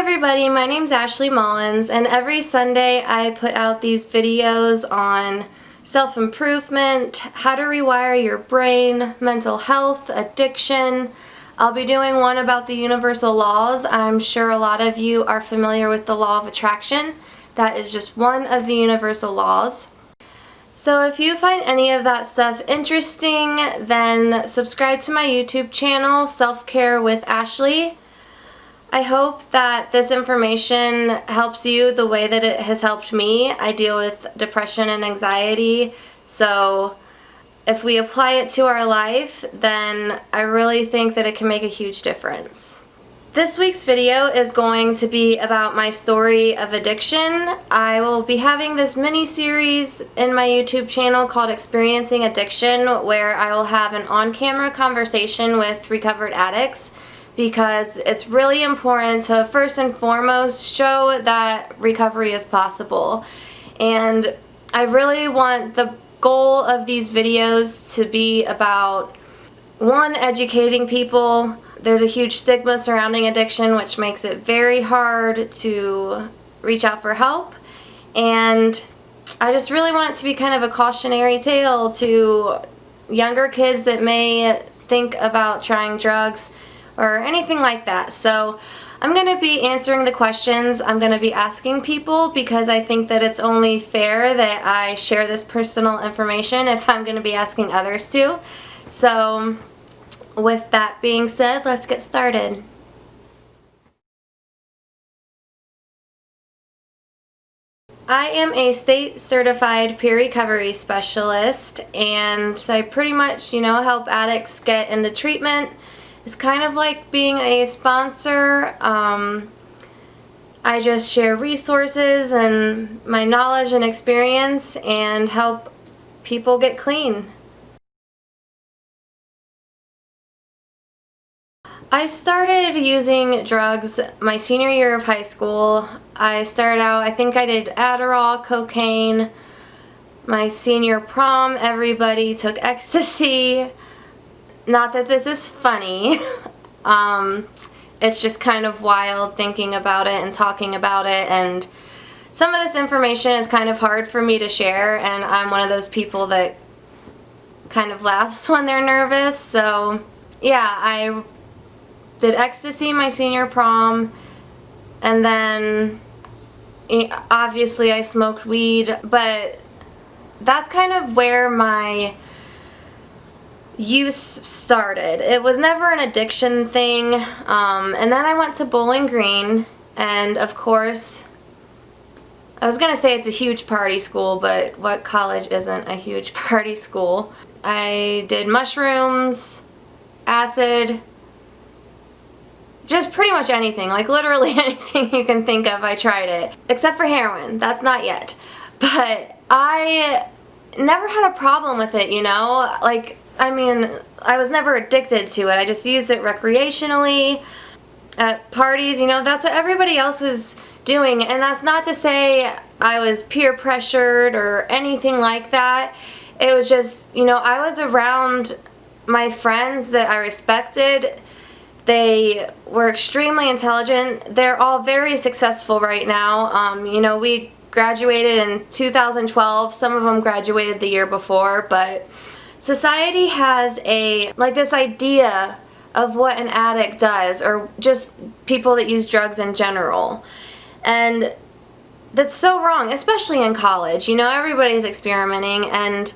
everybody, my name's Ashley Mullins, and every Sunday I put out these videos on self-improvement, how to rewire your brain, mental health, addiction. I'll be doing one about the universal laws. I'm sure a lot of you are familiar with the law of attraction. That is just one of the universal laws. So if you find any of that stuff interesting, then subscribe to my YouTube channel, Self-Care with Ashley. I hope that this information helps you the way that it has helped me. I deal with depression and anxiety, so if we apply it to our life, then I really think that it can make a huge difference. This week's video is going to be about my story of addiction. I will be having this mini-series in my YouTube channel called Experiencing Addiction, where I will have an on-camera conversation with recovered addicts, because it's really important to first and foremost show that recovery is possible. And I really want the goal of these videos to be about, one, educating people. There's a huge stigma surrounding addiction, which makes it very hard to reach out for help. And I just really want it to be kind of a cautionary tale to younger kids that may think about trying drugs or anything like that. So I'm going to be answering the questions I'm going to be asking people, because I think that it's only fair that I share this personal information if I'm going to be asking others to. So with that being said, let's get started. I am a state certified peer recovery specialist, and so I pretty much, help addicts get into treatment. It's kind of like being a sponsor. I just share resources and my knowledge and experience and help people get clean. I started using drugs my senior year of high school. I started out, I think I did Adderall, cocaine. My senior prom, everybody took ecstasy. Not that this is funny, it's just kind of wild thinking about it and talking about it, and some of this information is kind of hard for me to share, and I'm one of those people that kind of laughs when they're nervous. So yeah, I did ecstasy my senior prom, and then obviously I smoked weed, but that's kind of where my use started. It was never an addiction thing, and then I went to Bowling Green, and of course, I was gonna say it's a huge party school, but what college isn't a huge party school? I did mushrooms, acid, just pretty much anything, like literally anything you can think of. I tried it, except for heroin. That's not yet, but I never had a problem with it, I was never addicted to it. I just used it recreationally at parties, that's what everybody else was doing. And that's not to say I was peer pressured or anything like that. It was just, I was around my friends that I respected. They were extremely intelligent. They're all very successful right now. We graduated in 2012. Some of them graduated the year before, but society has this idea of what an addict does, or just people that use drugs in general. And that's so wrong, especially in college. Everybody's experimenting, and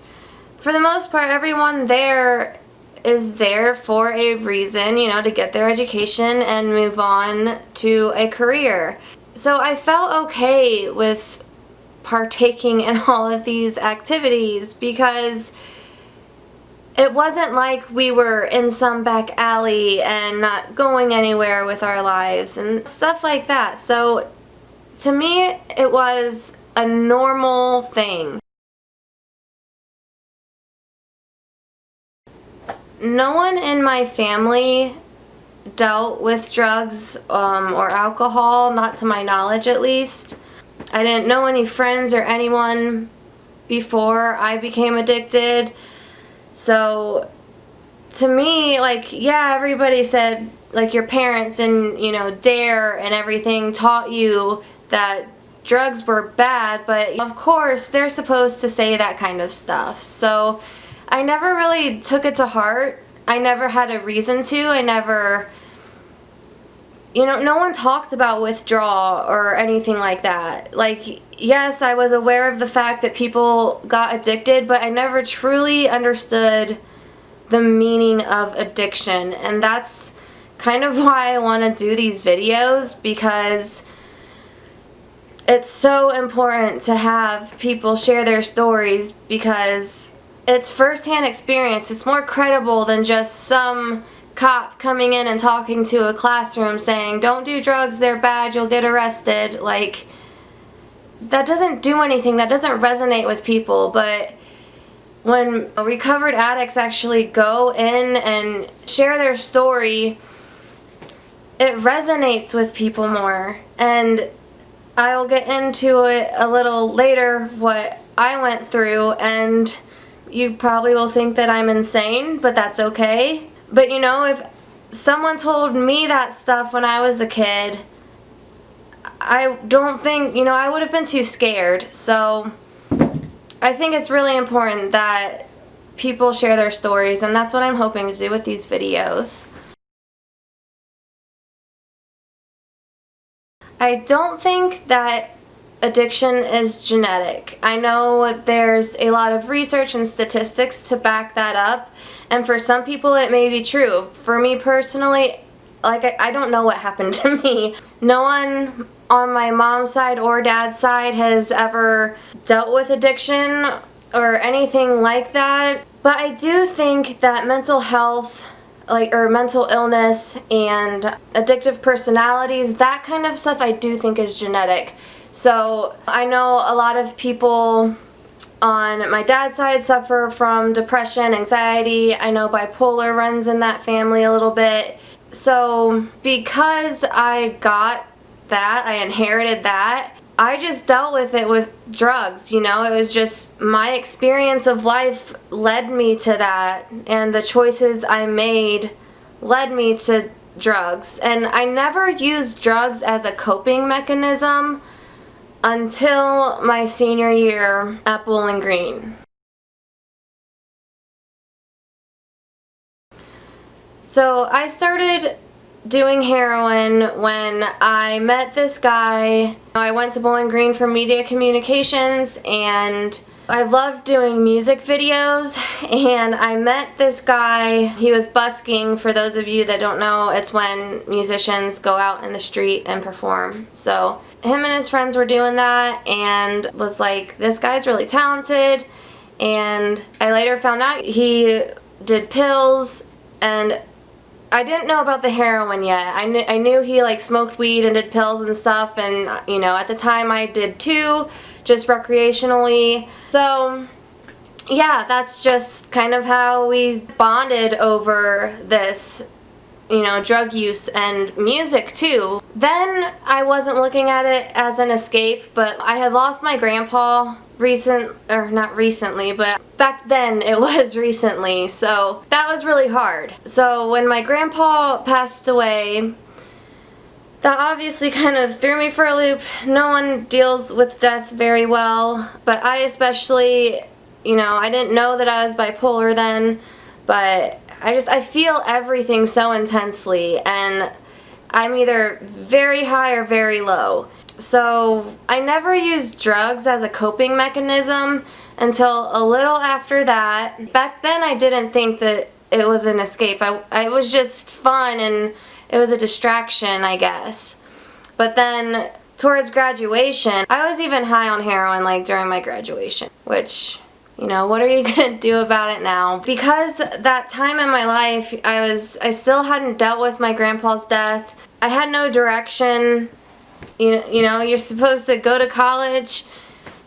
for the most part, everyone there is there for a reason, to get their education and move on to a career. So I felt okay with partaking in all of these activities, because it wasn't like we were in some back alley and not going anywhere with our lives and stuff like that. So to me, it was a normal thing. No one in my family dealt with drugs or alcohol, not to my knowledge at least. I didn't know any friends or anyone before I became addicted. So to me, like, yeah, everybody said, like, your parents and, you know, DARE and everything taught you that drugs were bad, but of course they're supposed to say that kind of stuff. So I never really took it to heart. I never had a reason to. I never, you know, no one talked about withdrawal or anything like that. Like, yes, I was aware of the fact that people got addicted, but I never truly understood the meaning of addiction. And that's kind of why I want to do these videos, because it's so important to have people share their stories, because it's firsthand experience. It's more credible than just some cop coming in and talking to a classroom saying, don't do drugs, they're bad, you'll get arrested. Like, that doesn't do anything. That doesn't resonate with people. But when recovered addicts actually go in and share their story, it resonates with people more. And I'll get into it a little later, what I went through, and you probably will think that I'm insane, but that's okay. But you know, if someone told me that stuff when I was a kid, I don't think, you know, I would have been too scared. So I think it's really important that people share their stories, and that's what I'm hoping to do with these videos. I don't think that addiction is genetic. I know there's a lot of research and statistics to back that up, and for some people it may be true. For me personally, like, I don't know what happened to me. No one on my mom's side or dad's side has ever dealt with addiction or anything like that. But I do think that mental health, like, or mental illness and addictive personalities, that kind of stuff I do think is genetic. So I know a lot of people on my dad's side suffer from depression, anxiety. I know bipolar runs in that family a little bit. So because I got that, I inherited that, I just dealt with it with drugs, you know. It was just my experience of life led me to that, and the choices I made led me to drugs. And I never used drugs as a coping mechanism until my senior year at Bowling Green. So I started doing heroin when I met this guy. I went to Bowling Green for media communications, and I loved doing music videos, and I met this guy. He was busking. For those of you that don't know, it's when musicians go out in the street and perform. So him and his friends were doing that, and was like, this guy's really talented. And I later found out he did pills, and I didn't know about the heroin yet. I knew he, like, smoked weed and did pills and stuff, and you know, at the time I did too, just recreationally. So yeah, that's just kind of how we bonded over this, you know, drug use and music too. Then I wasn't looking at it as an escape, but I had lost my grandpa not recently, but back then it was recently, so that was really hard. So when my grandpa passed away, that obviously kind of threw me for a loop. No one deals with death very well, but I especially, you know, I didn't know that I was bipolar then, but I feel everything so intensely, and I'm either very high or very low. So I never used drugs as a coping mechanism until a little after that. Back then I didn't think that it was an escape. It was just fun, and it was a distraction, I guess. But then towards graduation, I was even high on heroin, like, during my graduation, which, you know, what are you gonna do about it now? Because that time in my life, I still hadn't dealt with my grandpa's death. I had no direction. You know, you're supposed to go to college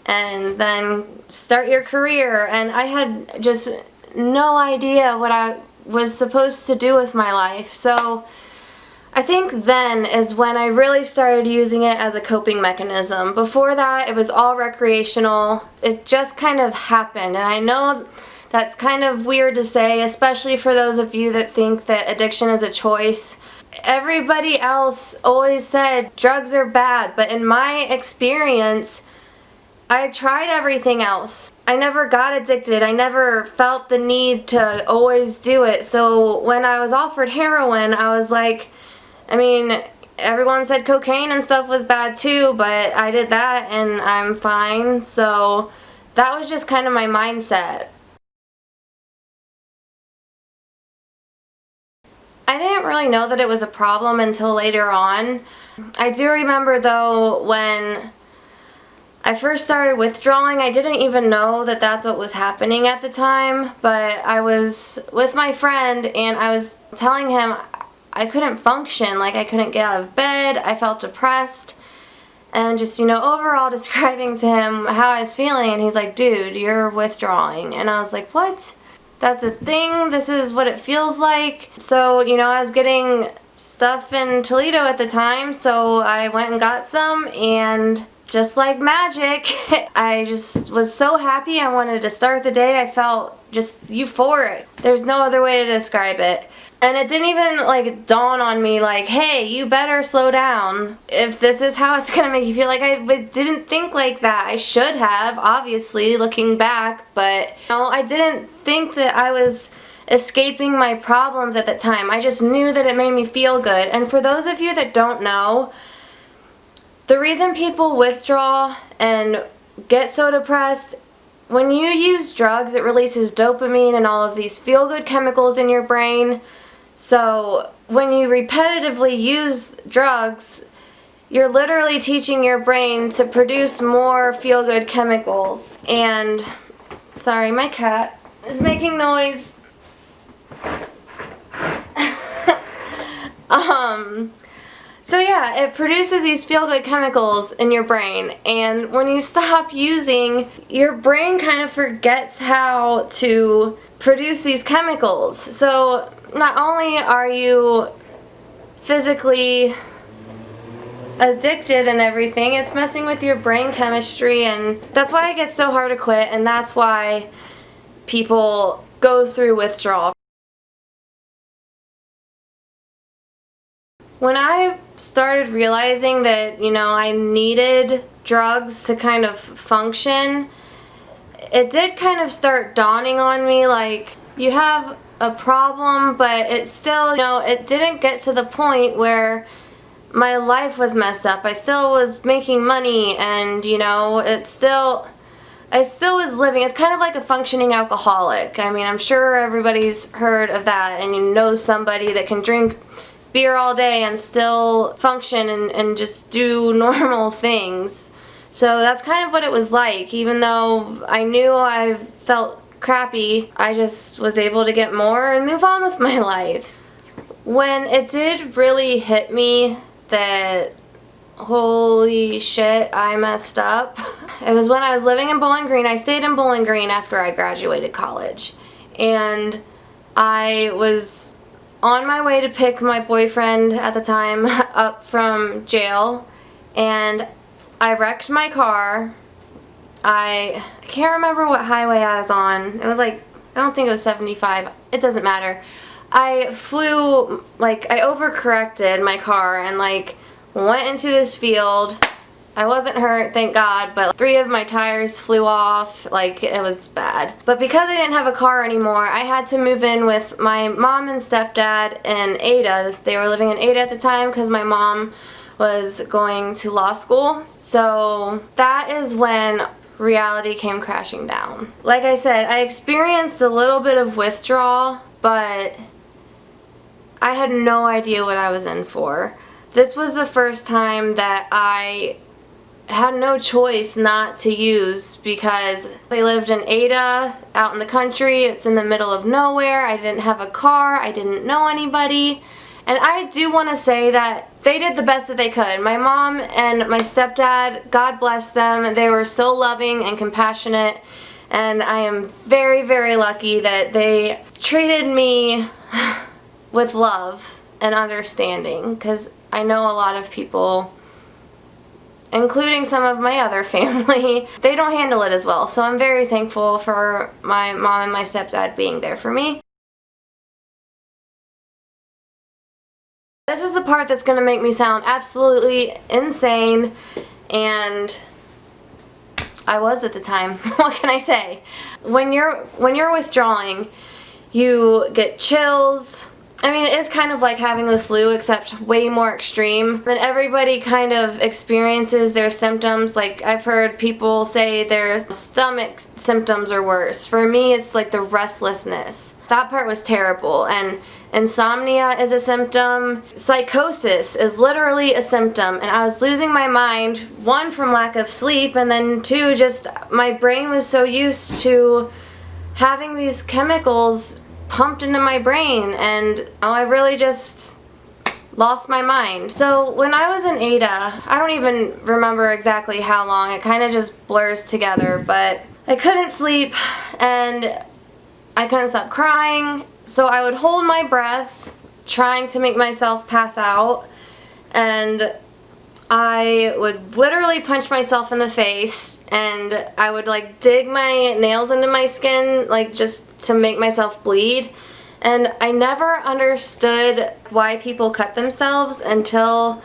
and then start your career, and I had just no idea what I was supposed to do with my life. So I think then is when I really started using it as a coping mechanism. Before that, it was all recreational. It just kind of happened, and I know That's kind of weird to say, especially for those of you that think that addiction is a choice. Everybody else always said drugs are bad, but in my experience, I tried everything else. I never got addicted. I never felt the need to always do it. So when I was offered heroin, I was like, I mean, everyone said cocaine and stuff was bad too, but I did that and I'm fine. So that was just kind of my mindset. I didn't really know that it was a problem until later on. I do remember though when I first started withdrawing, I didn't even know that that's what was happening at the time, but I was with my friend and I was telling him I couldn't function, like I couldn't get out of bed, I felt depressed, and just, you know, overall describing to him how I was feeling, and he's like, dude, you're withdrawing. And I was like, what? That's a thing? This is what it feels like? So, you know, I was getting stuff in Toledo at the time, so I went and got some, and just like magic, I just was so happy. I wanted to start the day. I felt just euphoric. There's no other way to describe it. And it didn't even like dawn on me like, hey, you better slow down if this is how it's gonna make you feel. Like, I didn't think like that. I should have, obviously, looking back, but you know, I didn't think that I was escaping my problems at the time. I just knew that it made me feel good. And for those of you that don't know, the reason people withdraw and get so depressed, when you use drugs, it releases dopamine and all of these feel-good chemicals in your brain. So when you repetitively use drugs, you're literally teaching your brain to produce more feel-good chemicals. And, sorry, my cat is making noise. So yeah, it produces these feel-good chemicals in your brain, and when you stop using, your brain kind of forgets how to produce these chemicals. So not only are you physically addicted and everything, it's messing with your brain chemistry, and that's why it gets so hard to quit, and that's why people go through withdrawal. When I started realizing that, you know, I needed drugs to kind of function, it did kind of start dawning on me like, you have a problem, but it still, you know, it didn't get to the point where my life was messed up. I still was making money, and, you know, I still was living. It's kind of like a functioning alcoholic. I mean, I'm sure everybody's heard of that, and you know somebody that can drink beer all day and still function and just do normal things. So that's kind of what it was like. Even though I knew I felt crappy, I just was able to get more and move on with my life. When it did really hit me that holy shit, I messed up, it was when I was living in Bowling Green. I stayed in Bowling Green after I graduated college, and I was on my way to pick my boyfriend at the time up from jail, and I wrecked my car. I can't remember what highway I was on. It was like, I don't think it was 75. It doesn't matter. I flew, like, I overcorrected my car and like went into this field. I wasn't hurt, thank God, but 3 of my tires flew off. Like, it was bad. But because I didn't have a car anymore, I had to move in with my mom and stepdad in Ada. They were living in Ada at the time because my mom was going to law school. So that is when reality came crashing down. Like I said, I experienced a little bit of withdrawal, but I had no idea what I was in for. This was the first time that I had no choice not to use, because I lived in Ada, out in the country. It's in the middle of nowhere. I didn't have a car. I didn't know anybody. And I do want to say that they did the best that they could. My mom and my stepdad, God bless them, they were so loving and compassionate, and I am very, very lucky that they treated me with love and understanding, because I know a lot of people including some of my other family, they don't handle it as well. So I'm very thankful for my mom and my stepdad being there for me. This is the part that's going to make me sound absolutely insane, and I was at the time. What can I say? When you're withdrawing, you get chills. I mean, it is kind of like having the flu, except way more extreme. And everybody kind of experiences their symptoms. Like, I've heard people say their stomach symptoms are worse. For me, it's like the restlessness. That part was terrible. And insomnia is a symptom. Psychosis is literally a symptom. And I was losing my mind, one, from lack of sleep, and then two, just my brain was so used to having these chemicals pumped into my brain, and I really just lost my mind. So when I was in Ada, I don't even remember exactly how long, it kind of just blurs together, but I couldn't sleep and I couldn't stop crying, so I would hold my breath trying to make myself pass out, and I would literally punch myself in the face, and I would like dig my nails into my skin, like just to make myself bleed. And I never understood why people cut themselves until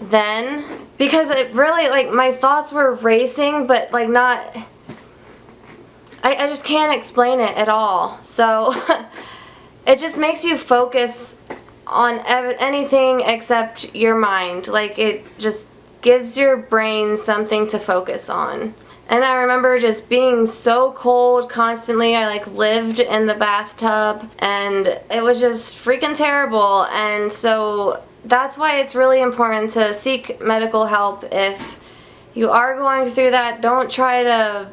then, because it really, like, my thoughts were racing, but like not, I just can't explain it at all. So it just makes you focus on anything except your mind. Like, it just gives your brain something to focus on. And I remember just being so cold constantly. I like lived in the bathtub, and it was just freaking terrible. And so that's why it's really important to seek medical help if you are going through that. Don't try to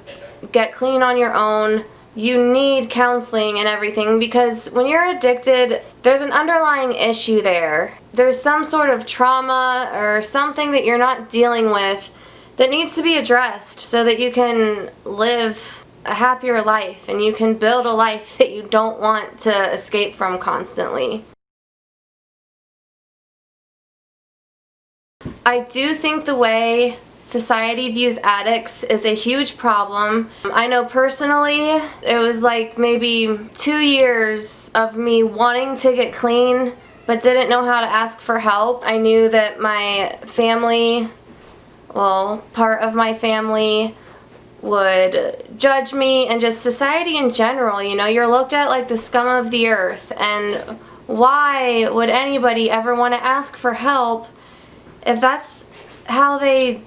get clean on your own. You need counseling and everything, because when you're addicted, there's an underlying issue there. There's some sort of trauma or something that you're not dealing with that needs to be addressed so that you can live a happier life and you can build a life that you don't want to escape from constantly. I do think the way society views addicts is a huge problem. I know personally, it was like maybe 2 years of me wanting to get clean but didn't know how to ask for help. I knew that my family, well, part of my family would judge me, and just society in general, you know, you're looked at like the scum of the earth, and why would anybody ever want to ask for help if that's how they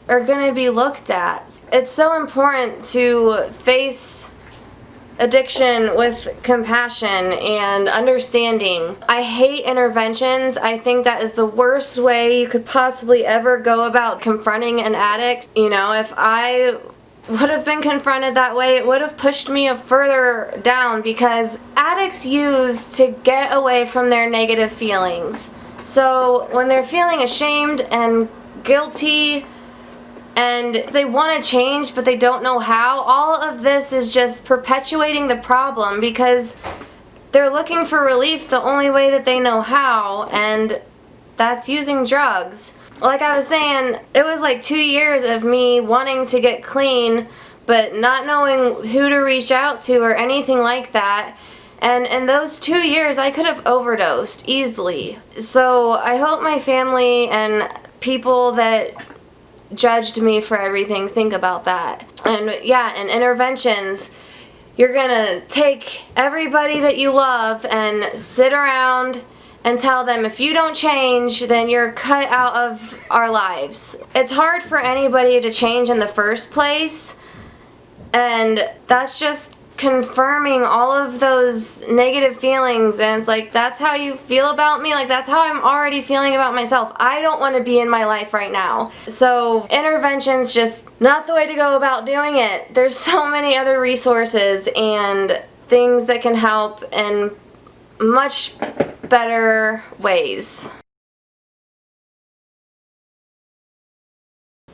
are going to be looked at? It's so important to face addiction with compassion and understanding. I hate interventions. I think that is the worst way you could possibly ever go about confronting an addict. You know, if I would have been confronted that way, it would have pushed me further down, because addicts use to get away from their negative feelings. So when they're feeling ashamed and guilty and they want to change but they don't know how, all of this is just perpetuating the problem, because they're looking for relief the only way that they know how, and that's using drugs. Like I was saying, it was like 2 years of me wanting to get clean but not knowing who to reach out to or anything like that. And in those 2 years, I could have overdosed easily. So I hope my family and people that judged me for everything think about that. And yeah, and interventions, you're gonna take everybody that you love and sit around and tell them, if you don't change, then you're cut out of our lives. It's hard for anybody to change in the first place, and that's just confirming all of those negative feelings. And it's like, that's how you feel about me? Like, that's how I'm already feeling about myself. I don't want to be in my life right now. So intervention's just not the way to go about doing it. There's so many other resources and things that can help in much better ways.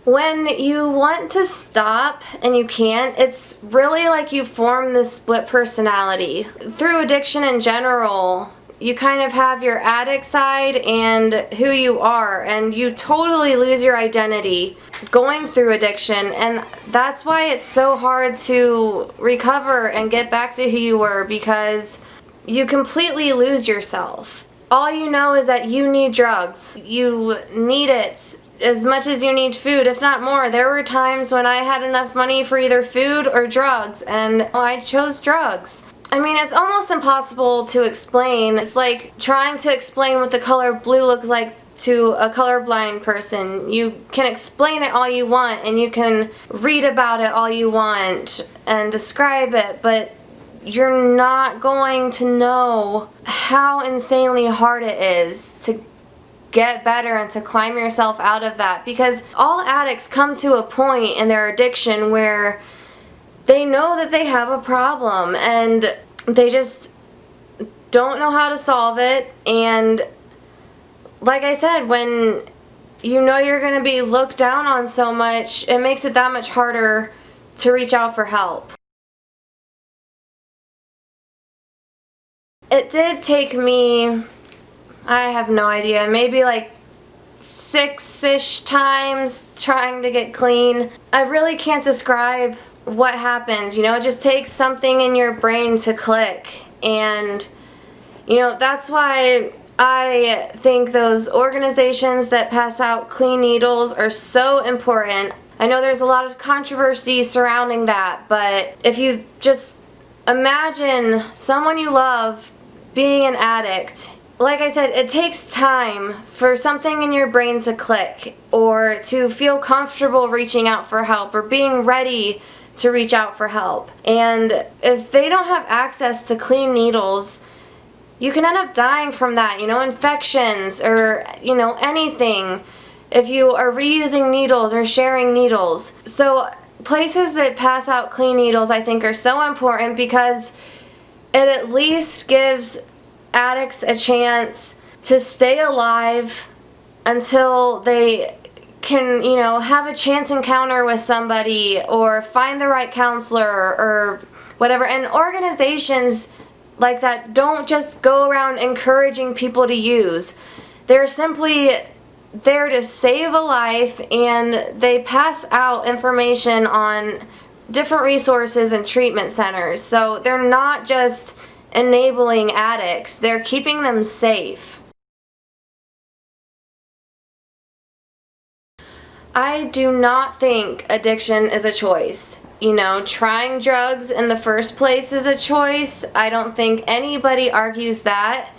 When you want to stop and you can't, it's really like you form this split personality. Through addiction in general, you kind of have your addict side and who you are, and you totally lose your identity going through addiction, and that's why it's so hard to recover and get back to who you were, because you completely lose yourself. All you know is that you need drugs. You need it as much as you need food, if not more. There were times when I had enough money for either food or drugs, and I chose drugs. I mean, it's almost impossible to explain. It's like trying to explain what the color blue looks like to a colorblind person. You can explain it all you want, and you can read about it all you want and describe it, but you're not going to know how insanely hard it is to get better and to climb yourself out of that, because all addicts come to a point in their addiction where they know that they have a problem and they just don't know how to solve it. And like I said, when you know you're going to be looked down on so much, it makes it that much harder to reach out for help. It did take me, I have no idea, maybe like 6-ish times trying to get clean. I really can't describe what happens, you know, it just takes something in your brain to click. And, you know, that's why I think those organizations that pass out clean needles are so important. I know there's a lot of controversy surrounding that, but if you just imagine someone you love being an addict, like I said, it takes time for something in your brain to click, or to feel comfortable reaching out for help, or being ready to reach out for help. And if they don't have access to clean needles, you can end up dying from that, you know, infections or, you know, anything, if you are reusing needles or sharing needles. So places that pass out clean needles, I think, are so important, because it at least gives addicts a chance to stay alive until they can, you know, have a chance encounter with somebody or find the right counselor or whatever. And organizations like that don't just go around encouraging people to use. They're simply there to save a life, and they pass out information on different resources and treatment centers. So they're not just enabling addicts, they're keeping them safe. I do not think addiction is a choice. You know, trying drugs in the first place is a choice. I don't think anybody argues that.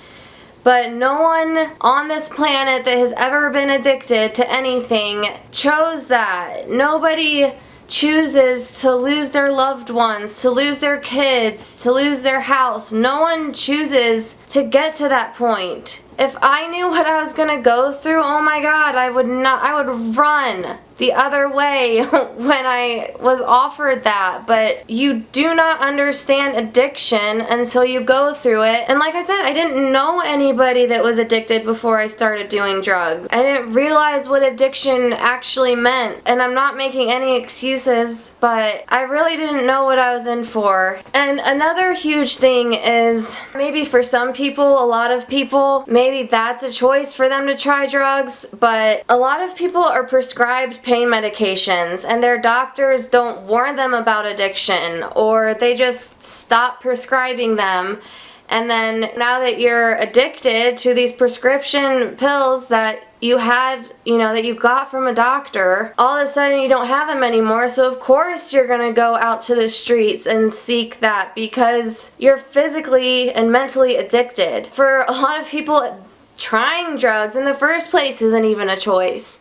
But no one on this planet that has ever been addicted to anything chose that. Nobody chooses to lose their loved ones, to lose their kids, to lose their house. No one chooses to get to that point. If I knew what I was gonna go through, oh my God, I would run the other way when I was offered that. But you do not understand addiction until you go through it. And like I said, I didn't know anybody that was addicted before I started doing drugs. I didn't realize what addiction actually meant. And I'm not making any excuses, but I really didn't know what I was in for. And another huge thing is, maybe for some people, a lot of people, maybe that's a choice for them to try drugs, but a lot of people are prescribed pain medications and their doctors don't warn them about addiction, or they just stop prescribing them. And then now that you're addicted to these prescription pills that you had, you know, that you got from a doctor, all of a sudden you don't have them anymore, so of course you're gonna go out to the streets and seek that, because you're physically and mentally addicted. For a lot of people, trying drugs in the first place isn't even a choice.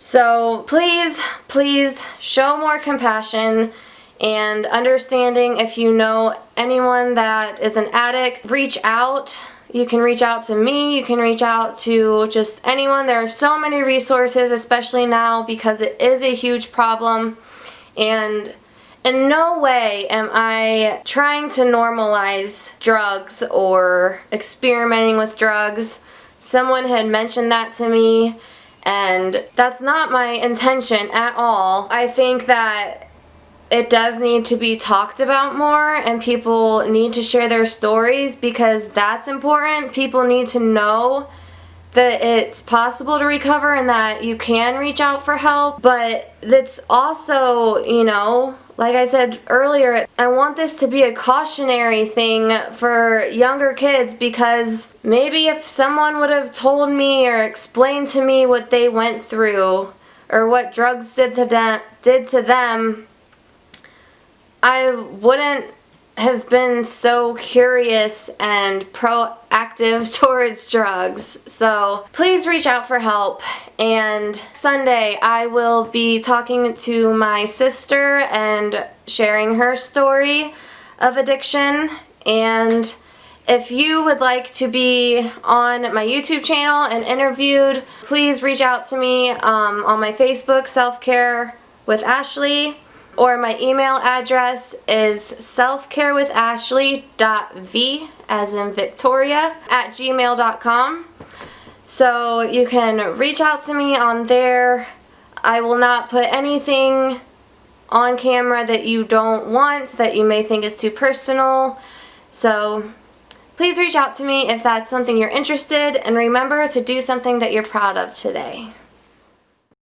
So please, please show more compassion and understanding. If you know anyone that is an addict, reach out. You can reach out to me, you can reach out to just anyone. There are so many resources, especially now, because it is a huge problem. And in no way am I trying to normalize drugs or experimenting with drugs. Someone had mentioned that to me, and that's not my intention at all. I think that it does need to be talked about more, and people need to share their stories because that's important. People need to know that it's possible to recover and that you can reach out for help. But it's also, you know, like I said earlier, I want this to be a cautionary thing for younger kids, because maybe if someone would have told me or explained to me what they went through or what drugs did to them, I wouldn't have been so curious and proactive towards drugs. So please reach out for help. And Sunday I will be talking to my sister and sharing her story of addiction. And if you would like to be on my YouTube channel and interviewed, please reach out to me on my Facebook, Self-Care with Ashley. Or my email address is selfcarewithashley.v, as in Victoria, @gmail.com. So you can reach out to me on there. I will not put anything on camera that you don't want, that you may think is too personal. So please reach out to me if that's something you're interested, and remember to do something that you're proud of today.